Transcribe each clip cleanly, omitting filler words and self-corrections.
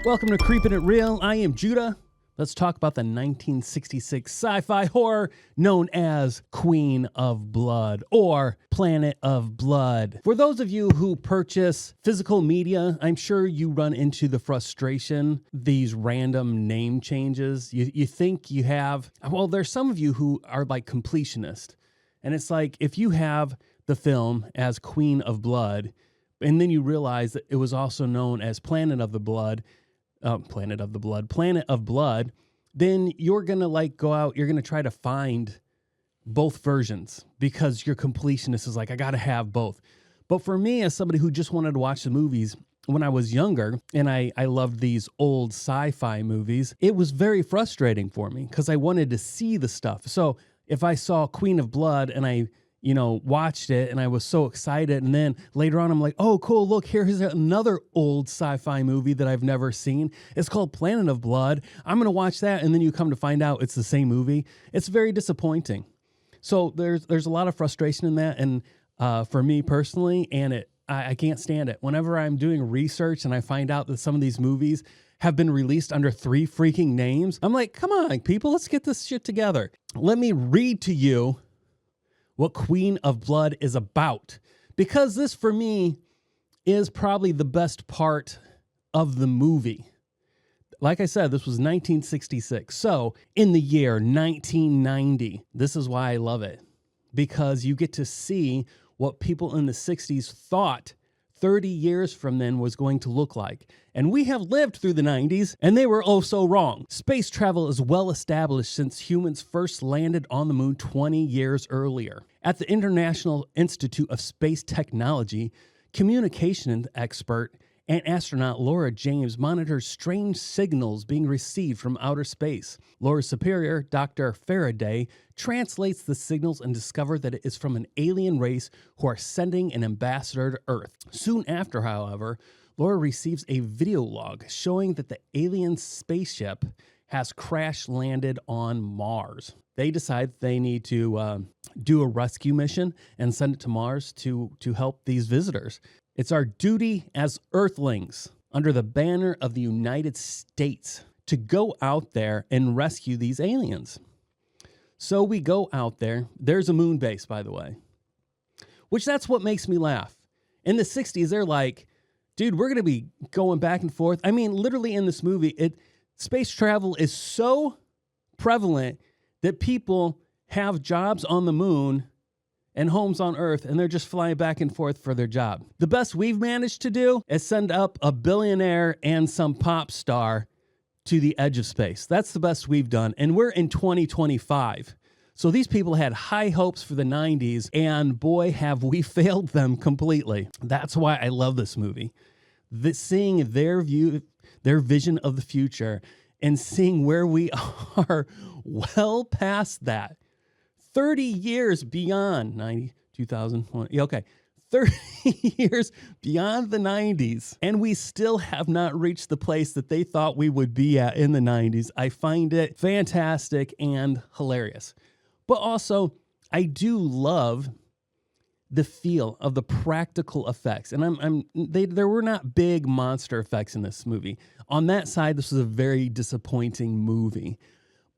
Welcome to Creepin' It Real. I am Judah. Let's talk about the 1966 sci-fi horror known as Queen of Blood or Planet of Blood. For those of you who purchase physical media, I'm sure you run into the frustration, these random name changes. You think you have, well, there's some of you who are like completionists. And it's like, if you have the film as Queen of Blood, and then you realize that it was also known as Planet of Blood, then you're going to like go out, you're going to try to find both versions because your completionist is like, I got to have both. But for me, as somebody who just wanted to watch the movies when I was younger, and I loved these old sci-fi movies, it was very frustrating for me because I wanted to see the stuff. So if I saw Queen of Blood and I watched it and I was so excited. And then later on, I'm like, oh, cool. Look, here's another old sci-fi movie that I've never seen. It's called Planet of Blood. I'm going to watch that. And then you come to find out it's the same movie. It's very disappointing. So there's a lot of frustration in that. And for me personally, and I can't stand it. Whenever I'm doing research and I find out that some of these movies have been released under 3 freaking names, I'm like, come on, people, let's get this shit together. Let me read to you what Queen of Blood is about, because this for me is probably the best part of the movie. Like I said, this was 1966. So in the year 1990, this is why I love it, because you get to see what people in the 60s thought 30 years from then was going to look like. And we have lived through the 90s, and they were oh so wrong. Space travel is well established since humans first landed on the moon 20 years earlier. At the International Institute of Space Technology, communication expert and astronaut Laura James monitors strange signals being received from outer space. Laura's superior, Dr. Faraday, translates the signals and discovers that it is from an alien race who are sending an ambassador to Earth. Soon after, however, Laura receives a video log showing that the alien spaceship has crash landed on Mars. They decide they need to do a rescue mission and send it to Mars to help these visitors. It's our duty as Earthlings under the banner of the United States to go out there and rescue these aliens. So we go out there. There's a moon base, by the way, which that's what makes me laugh. In the 60s, they're like, dude, we're going to be going back and forth. I mean, literally in this movie, space travel is so prevalent that people have jobs on the moon and homes on Earth, and they're just flying back and forth for their job. The best we've managed to do is send up a billionaire and some pop star to the edge of space. That's the best we've done, and we're in 2025. So these people had high hopes for the 90s, and boy, have we failed them completely. That's why I love this movie. Seeing their vision of the future, and seeing where we are well past that. 30 years beyond 90, 2001. Okay, 30 years beyond the 90s, and we still have not reached the place that they thought we would be at in the 90s. I find it fantastic and hilarious. But also, I do love the feel of the practical effects. And there were not big monster effects in this movie. On that side, this was a very disappointing movie.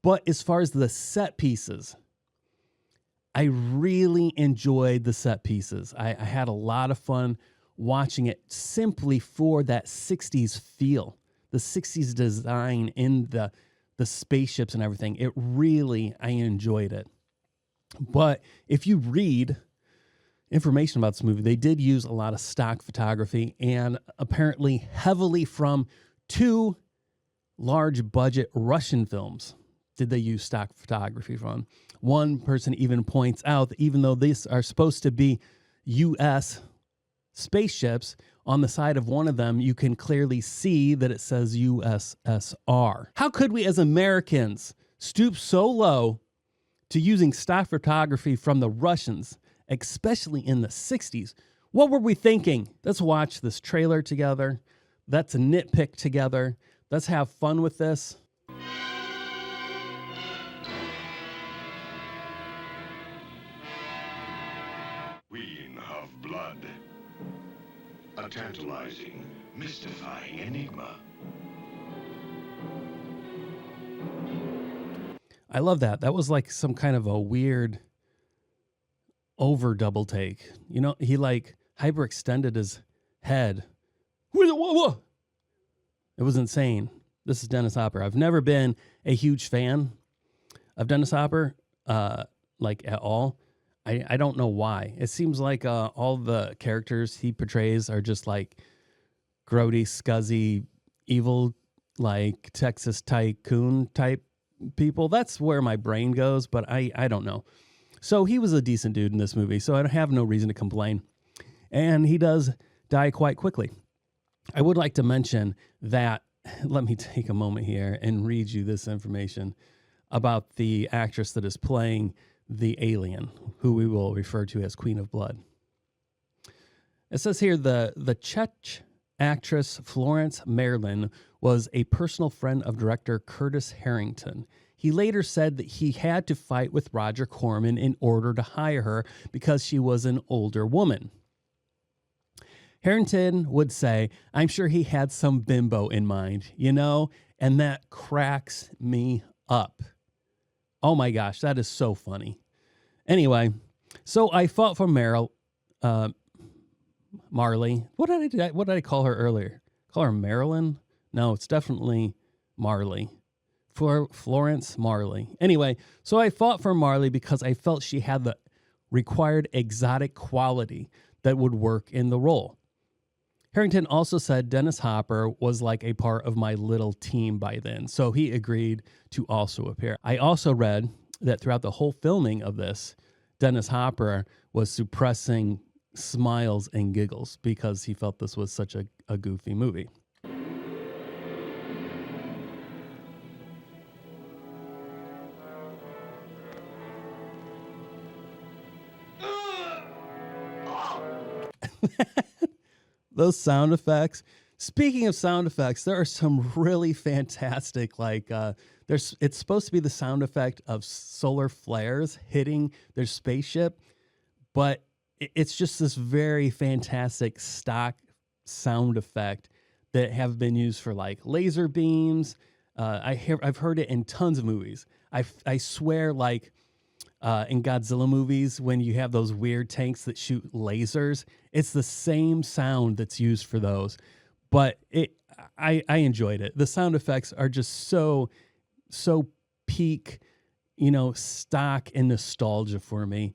But as far as the set pieces, I really enjoyed the set pieces. I had a lot of fun watching it simply for that 60s feel, the 60s design in the spaceships and everything. I enjoyed it. But if you read information about this movie, they did use a lot of stock photography and apparently heavily from 2 large budget Russian films did they use stock photography from. One person even points out that even though these are supposed to be U.S. spaceships, on the side of one of them, you can clearly see that it says USSR. How could we as Americans stoop so low to using stock photography from the Russians, especially in the 60s? What were we thinking? Let's watch this trailer together. Let's nitpick together. Let's have fun with this. Queen of Blood. A tantalizing, mystifying enigma. I love that. That was like some kind of a weird over double take. You know, he like hyperextended his head. Whoa. It was insane. This is Dennis Hopper. I've never been a huge fan of Dennis Hopper, like at all. I don't know why. It seems like all the characters he portrays are just like grody, scuzzy, evil, like Texas tycoon type people. That's where my brain goes, but I don't know. So he was a decent dude in this movie, so I have no reason to complain. And he does die quite quickly. I would like to mention that, let me take a moment here and read you this information about the actress that is playing the alien, who we will refer to as Queen of Blood. It says here the Czech actress Florence Merlin was a personal friend of director Curtis Harrington. He later said that he had to fight with Roger Corman in order to hire her because she was an older woman. Harrington would say, I'm sure he had some bimbo in mind, you know, and that cracks me up. Oh my gosh, that is so funny. Anyway, so I fought for Marley. What did I call her earlier? Call her Marilyn? No, it's definitely Marley. For Florence Marley. Anyway, so I fought for Marley because I felt she had the required exotic quality that would work in the role. Harrington also said Dennis Hopper was like a part of my little team by then, so he agreed to also appear. I also read that throughout the whole filming of this, Dennis Hopper was suppressing smiles and giggles because he felt this was such a goofy movie. Those sound effects. Speaking of sound effects, there are some really fantastic, it's supposed to be the sound effect of solar flares hitting their spaceship, but it's just this very fantastic stock sound effect that have been used for like laser beams. I've heard it in tons of movies. I swear, like in Godzilla movies, when you have those weird tanks that shoot lasers, it's the same sound that's used for those. But I enjoyed it. The sound effects are just so peak, stock and nostalgia for me.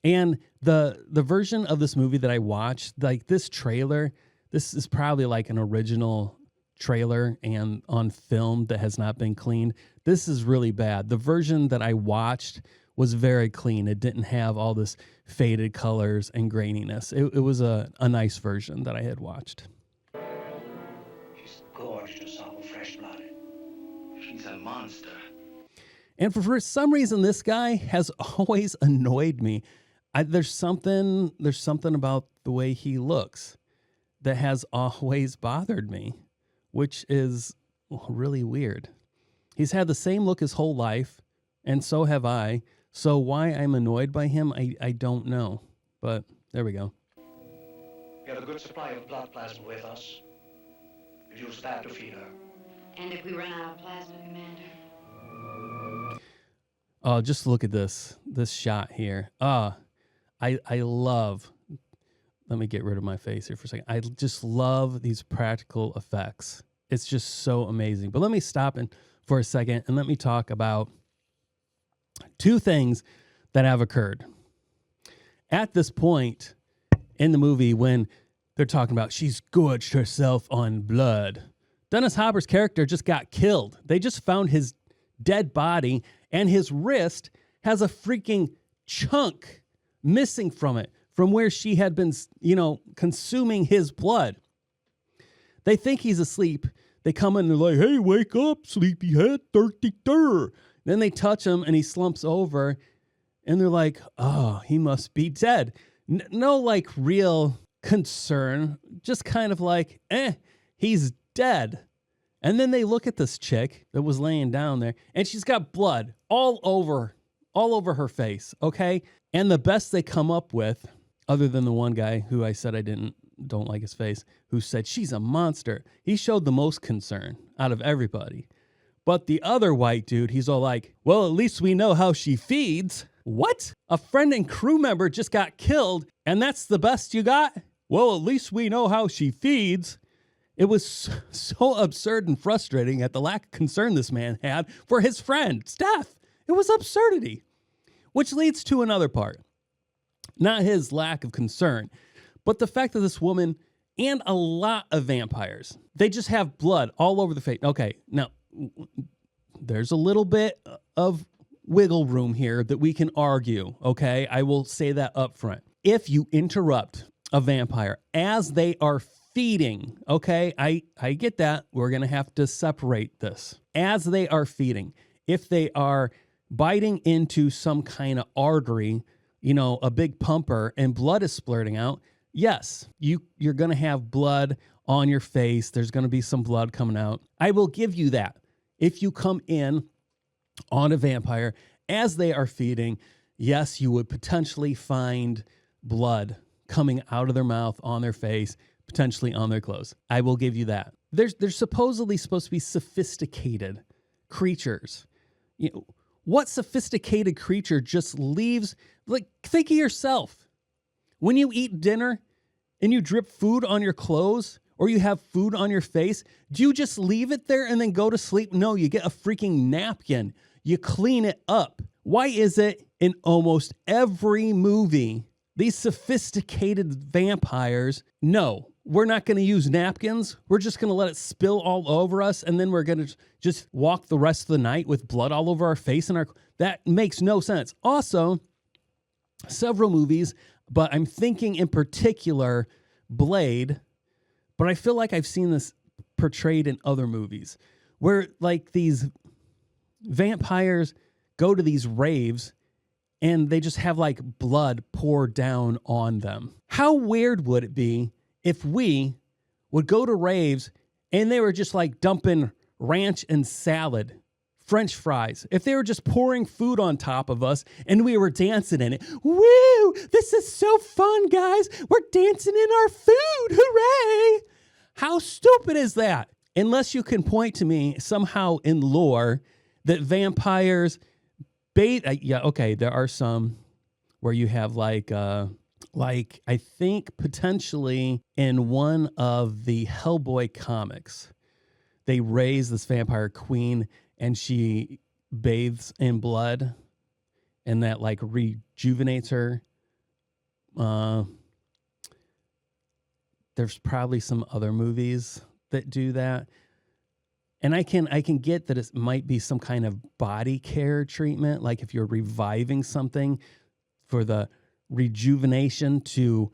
And the version of this movie that I watched, like this trailer, this is probably like an original trailer and on film that has not been cleaned. This is really bad. The version that I watched was very clean. It didn't have all this faded colors and graininess. It was a nice version that I had watched. She's gorgeous, all fresh blood. She's a monster. And for some reason, this guy has always annoyed me. There's something about the way he looks that has always bothered me, which is really weird. He's had the same look his whole life, and so have I. So why I'm annoyed by him, I don't know. But there we go. We have a good supply of blood plasma with us. We'll use that to feed her. And if we run out of plasma, Commander? Oh, just look at this shot here. I love, let me get rid of my face here for a second. I just love these practical effects. It's just so amazing. But let me stop for a second and let me talk about two things that have occurred. At this point in the movie, when they're talking about she's gorged herself on blood, Dennis Hopper's character just got killed. They just found his dead body, and his wrist has a freaking chunk missing from it, from where she had been, consuming his blood. They think he's asleep. They come in and they're like, hey, wake up, sleepyhead, 33. Then they touch him and he slumps over and they're like, oh, he must be dead. No, like real concern, just kind of like, he's dead. And then they look at this chick that was laying down there and she's got blood all over her face. Okay. And the best they come up with, other than the one guy who I said I don't like his face, who said she's a monster. He showed the most concern out of everybody. But the other white dude, he's all like, well, at least we know how she feeds. What? A friend and crew member just got killed, and that's the best you got? Well, at least we know how she feeds. It was so absurd and frustrating at the lack of concern this man had for his friend's death. It was absurdity. Which leads to another part. Not his lack of concern, but the fact that this woman and a lot of vampires, they just have blood all over the face. Okay, now, there's a little bit of wiggle room here that we can argue, okay? I will say that up front. If you interrupt a vampire as they are feeding, okay? I get that. We're going to have to separate this. As they are feeding, if they are biting into some kind of artery, a big pumper, and blood is splurting out, yes, you're going to have blood on your face. There's going to be some blood coming out. I will give you that. If you come in on a vampire as they are feeding, yes, you would potentially find blood coming out of their mouth, on their face, potentially on their clothes. I will give you that. There's supposedly supposed to be sophisticated creatures. What sophisticated creature just leaves, like, think of yourself. When you eat dinner and you drip food on your clothes or you have food on your face, do you just leave it there and then go to sleep? No, you get a freaking napkin. You clean it up. Why is it in almost every movie, these sophisticated vampires, no, we're not going to use napkins. We're just going to let it spill all over us, and then we're going to just walk the rest of the night with blood all over our face and that makes no sense. Also, several movies, but I'm thinking in particular Blade, but I feel like I've seen this portrayed in other movies where like these vampires go to these raves and they just have like blood pour down on them. How weird would it be if we would go to raves and they were just like dumping ranch and salad, French fries, if they were just pouring food on top of us and we were dancing in it? Woo! This is so fun, guys. We're dancing in our food. Hooray! How stupid is that? Unless you can point to me somehow in lore that vampires bathe. Yeah, okay, there are some where you have like I think potentially in one of the Hellboy comics, they raise this vampire queen and she bathes in blood and that like rejuvenates her. There's probably some other movies that do that. And I can get that it might be some kind of body care treatment, like if you're reviving something for the rejuvenation to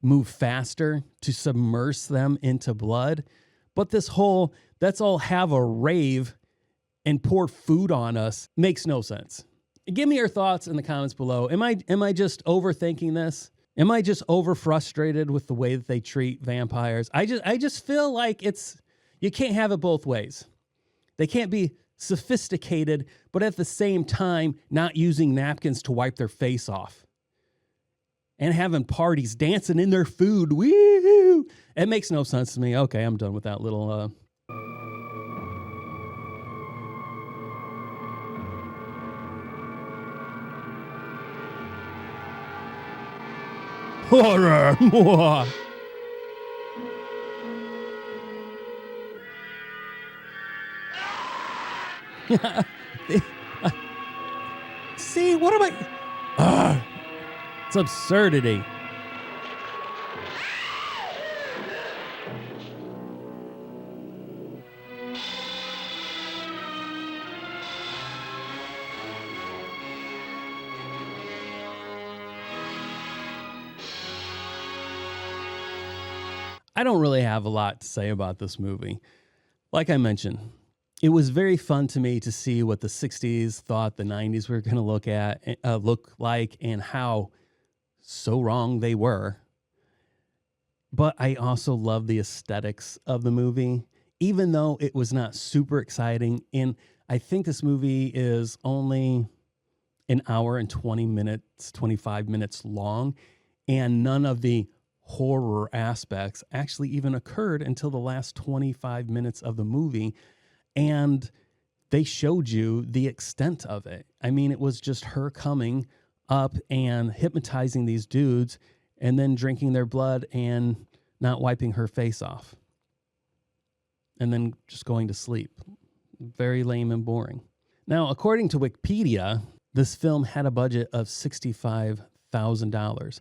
move faster, to submerge them into blood. But this whole, let's all have a rave and pour food on us makes no sense. Give me your thoughts in the comments below. Am I just overthinking this? Am I just over frustrated with the way that they treat vampires? I just feel like you can't have it both ways. They can't be sophisticated, but at the same time, not using napkins to wipe their face off. And having parties, dancing in their food. Woo! It makes no sense to me. Okay, I'm done with that little... Horror! See, what am I... it's absurdity. I don't really have a lot to say about this movie. Like I mentioned, it was very fun to me to see what the 60s thought the 90s were going to look like and how so wrong they were. But I also love the aesthetics of the movie, even though it was not super exciting. And I think this movie is only an hour and 20 minutes, 25 minutes long, and none of the horror aspects actually even occurred until the last 25 minutes of the movie. And they showed you the extent of it. I mean, it was just her coming up and hypnotizing these dudes and then drinking their blood and not wiping her face off. And then just going to sleep. Very lame and boring. Now, according to Wikipedia, this film had a budget of $65,000.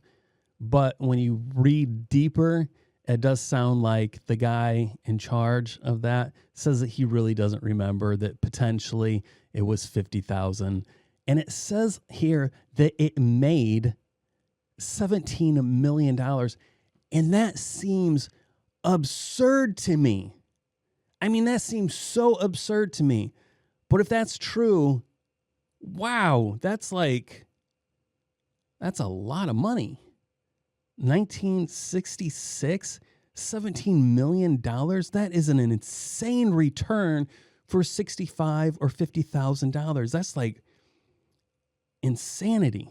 But when you read deeper, it does sound like the guy in charge of that says that he really doesn't remember, that potentially it was 50,000. And it says here that it made $17 million. And that seems absurd to me. I mean, that seems so absurd to me. But if that's true, wow, that's a lot of money. 1966, $17 million. That is an insane return for $65,000 or $50,000. That's like insanity.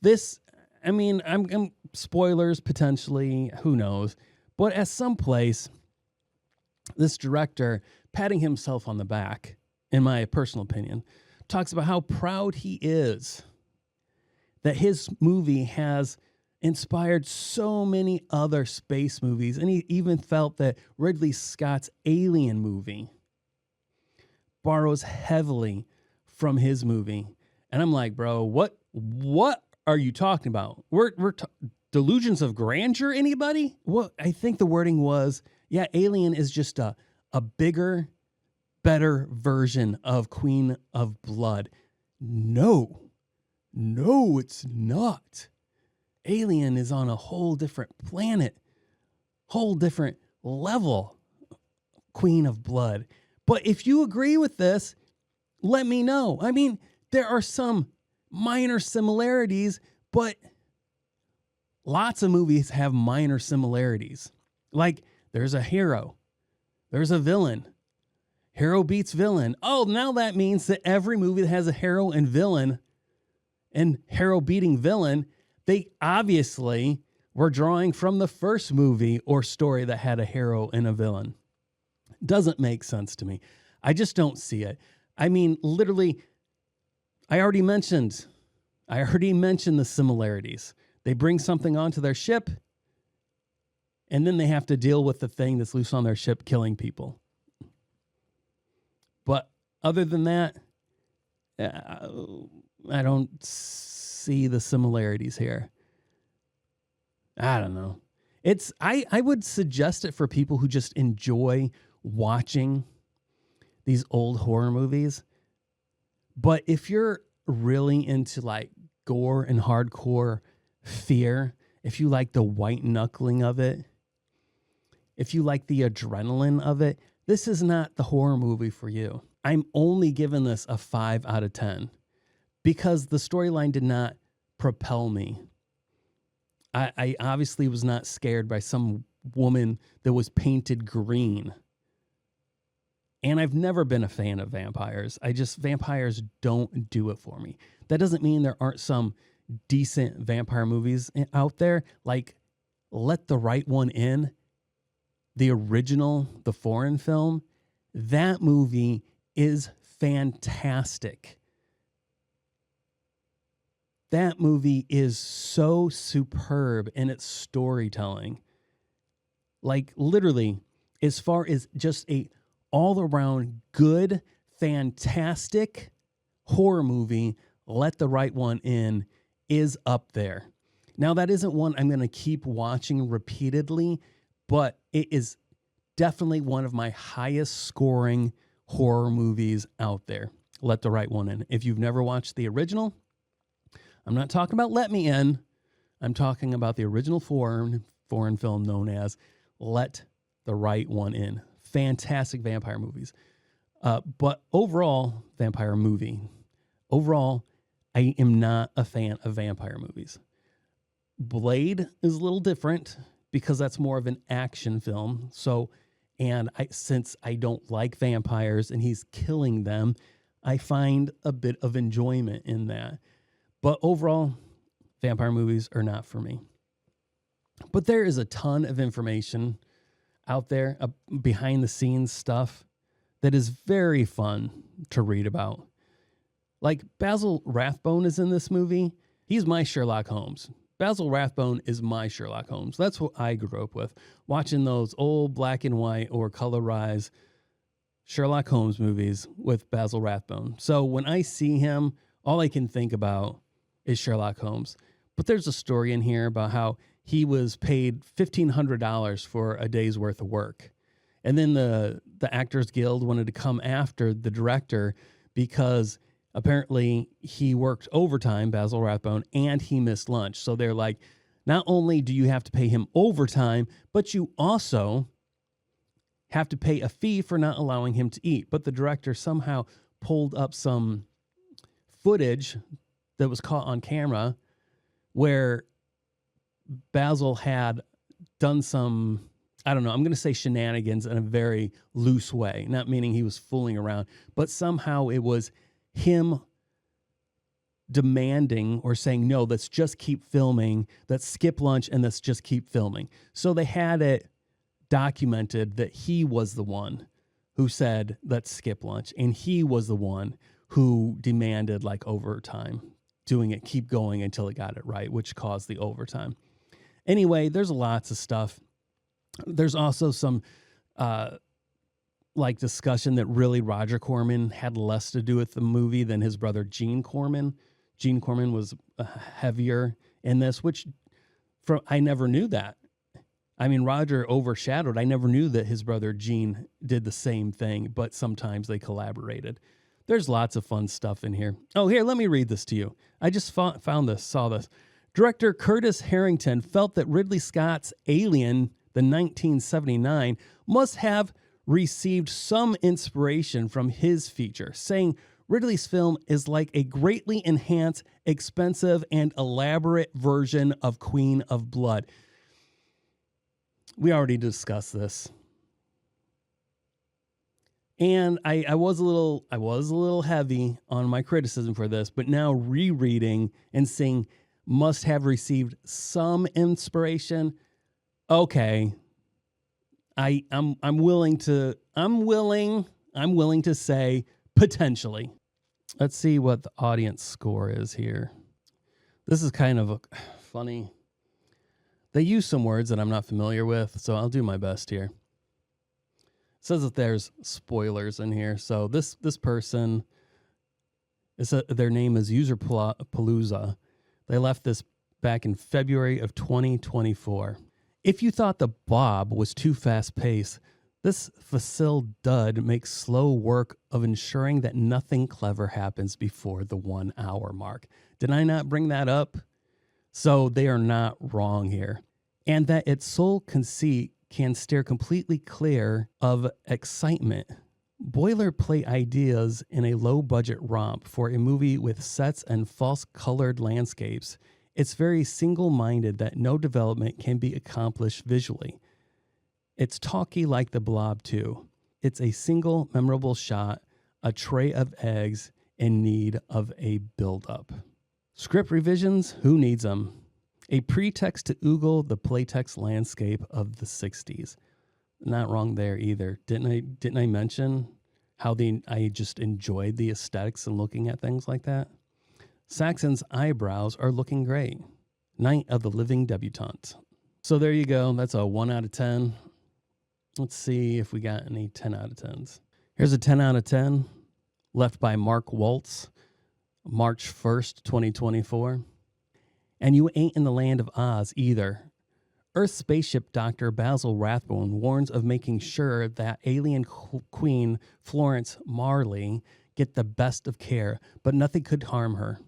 This, I mean, I'm spoilers potentially, who knows? But at some place, this director, patting himself on the back, in my personal opinion, talks about how proud he is that his movie has inspired so many other space movies. And he even felt that Ridley Scott's Alien movie borrows heavily from his movie. And I'm like, bro, what are you talking about? We're delusions of grandeur, anybody? Well, I think the wording was, yeah, Alien is just a bigger, better version of Queen of Blood. No, it's not. Alien is on a whole different planet, whole different level, Queen of Blood. But if you agree with this, let me know. I mean, there are some minor similarities, but lots of movies have minor similarities. Like, there's a hero, there's a villain. Hero beats villain. Oh, now that means that every movie that has a hero and villain and hero beating villain, they obviously were drawing from the first movie or story that had a hero and a villain. Doesn't make sense to me. I just don't see it. I mean, literally, I already mentioned the similarities. They bring something onto their ship, and then they have to deal with the thing that's loose on their ship, killing people. But other than that, I don't see the similarities here. I don't know. I would suggest it for people who just enjoy watching these old horror movies. But if you're really into like gore and hardcore fear, if you like the white knuckling of it, if you like the adrenaline of it, this is not the horror movie for you. I'm only giving this a 5 out of 10 because the storyline did not propel me. I obviously was not scared by some woman that was painted green. And I've never been a fan of vampires. Vampires don't do it for me. That doesn't mean there aren't some decent vampire movies out there, like Let the Right One In, the original, the foreign film. That movie is fantastic. That movie is so superb in its storytelling. Like literally, as far as just a all-around good, fantastic horror movie, Let the Right One In is up there. Now, that isn't one I'm going to keep watching repeatedly, but it is definitely one of my highest scoring horror movies out there. Let the Right One In. If you've never watched the original, I'm not talking about Let Me In. I'm talking about the original foreign film known as Let the Right One In. Fantastic vampire movies. But overall, I am not a fan of vampire movies. Blade is a little different because that's more of an action film. Since I don't like vampires and he's killing them, I find a bit of enjoyment in that. But overall, vampire movies are not for me. But there is a ton of information out there, behind the scenes stuff that is very fun to read about. Like Basil Rathbone is in this movie. He's my Sherlock Holmes. Basil Rathbone is my Sherlock Holmes. That's what I grew up with, watching those old black and white or colorized Sherlock Holmes movies with Basil Rathbone. So when I see him, all I can think about is Sherlock Holmes. But there's a story in here about how he was paid $1,500 for a day's worth of work. And then the Actors Guild wanted to come after the director because apparently he worked overtime, Basil Rathbone, and he missed lunch. So they're like, not only do you have to pay him overtime, but you also have to pay a fee for not allowing him to eat. But the director somehow pulled up some footage that was caught on camera where Basil had done some, I don't know, I'm going to say shenanigans in a very loose way, not meaning he was fooling around, but somehow it was him demanding or saying, no, let's just keep filming, let's skip lunch and let's just keep filming. So they had it documented that he was the one who said, let's skip lunch. And he was the one who demanded like overtime, doing it, keep going until it got it right, which caused the overtime. Anyway, there's lots of stuff. There's also some like discussion that really Roger Corman had less to do with the movie than his brother Gene Corman. Gene Corman was heavier in this, which I never knew that. I mean, Roger overshadowed. I never knew that his brother Gene did the same thing, but sometimes they collaborated. There's lots of fun stuff in here. Oh, here, let me read this to you. I just found this, saw this. Director Curtis Harrington felt that Ridley Scott's Alien, the 1979, must have received some inspiration from his feature, saying Ridley's film is like a greatly enhanced, expensive, and elaborate version of Queen of Blood. We already discussed this. And I was a little heavy on my criticism for this, but now rereading and seeing must have received some inspiration. Okay. I'm willing to say potentially. Let's see what the audience score is here. This is kind of a funny. They use some words that I'm not familiar with, so I'll do my best here. It says that there's spoilers in here. So this person, their name is User Palooza. They left this back in February of 2024. If you thought The Blob was too fast-paced, this facile dud makes slow work of ensuring that nothing clever happens before the 1 hour mark. Did I not bring that up? So they are not wrong here. And that its sole conceit can steer completely clear of excitement. Boilerplate ideas in a low-budget romp for a movie with sets and false-colored landscapes. It's very single-minded that no development can be accomplished visually. It's talky like The Blob too. It's a single memorable shot, a tray of eggs in need of a build-up. Script revisions? Who needs them? A pretext to oogle the playtext landscape of the 60s. Not wrong there either. Didn't I mention how I just enjoyed the aesthetics and looking at things like that? Saxon's eyebrows are looking great. Night of the Living Debutante. So there you go. That's a 1 out of 10. Let's see if we got any 10 out of 10s. Here's a 10 out of 10 left by Mark Waltz, March 1st, 2024. And you ain't in the land of Oz either. Earth spaceship Dr. Basil Rathbone warns of making sure that alien queen Florence Marley get the best of care, but nothing could harm her.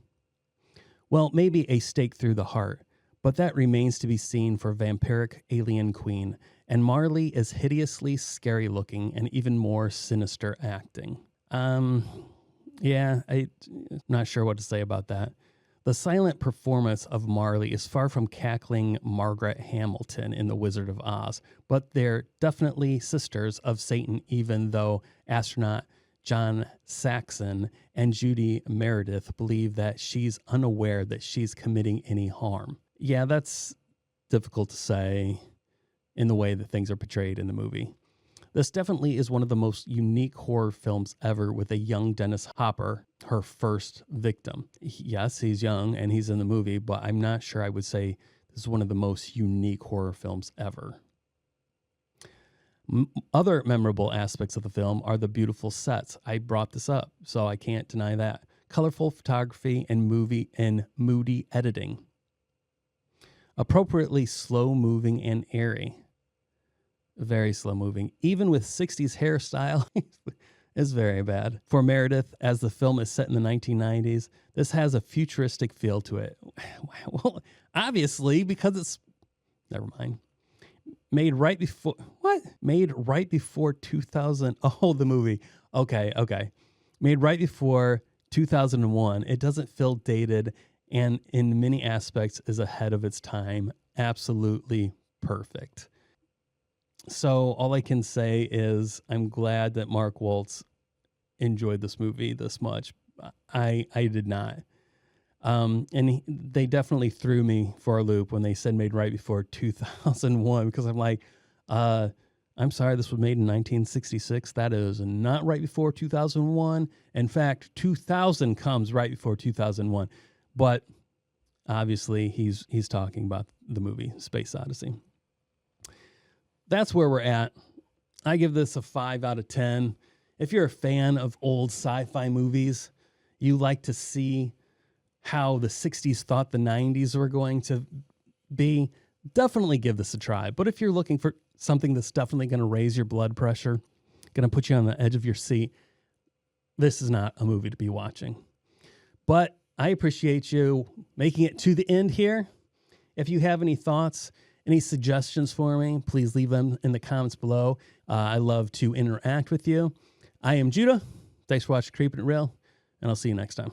Well, maybe a stake through the heart, but that remains to be seen for vampiric alien queen, and Marley is hideously scary looking and even more sinister acting. I'm not sure what to say about that. The silent performance of Marley is far from cackling Margaret Hamilton in The Wizard of Oz, but they're definitely sisters of Satan, even though astronaut John Saxon and Judy Meredith believe that she's unaware that she's committing any harm. Yeah, that's difficult to say in the way that things are portrayed in the movie. This definitely is one of the most unique horror films ever, with a young Dennis Hopper, her first victim. Yes, he's young and he's in the movie, but I'm not sure I would say this is one of the most unique horror films ever. Other memorable aspects of the film are the beautiful sets. I brought this up, so I can't deny that. Colorful photography and moody editing. Appropriately slow moving and airy. Very slow moving. Even with 60s hairstyle is very bad. For Meredith, as the film is set in the 1990s, this has a futuristic feel to it. Well, obviously, because it's... Never mind. Made right before... What? Made right before 2000... Oh, the movie. Okay. Made right before 2001. It doesn't feel dated, and in many aspects is ahead of its time. Absolutely perfect. So all I can say is I'm glad that Mark Waltz enjoyed this movie this much. I did not. They definitely threw me for a loop when they said made right before 2001, because I'm like, I'm sorry, this was made in 1966. That is not right before 2001. In fact, 2000 comes right before 2001. But obviously he's talking about the movie Space Odyssey. That's where we're at. I give this a 5 out of 10. If you're a fan of old sci-fi movies, you like to see how the 60s thought the 90s were going to be, definitely give this a try. But if you're looking for something that's definitely going to raise your blood pressure, going to put you on the edge of your seat, this is not a movie to be watching. But I appreciate you making it to the end here. If you have any thoughts, any suggestions for me, please leave them in the comments below. I love to interact with you. I am Judah. Thanks for watching Creepin' Real, and I'll see you next time.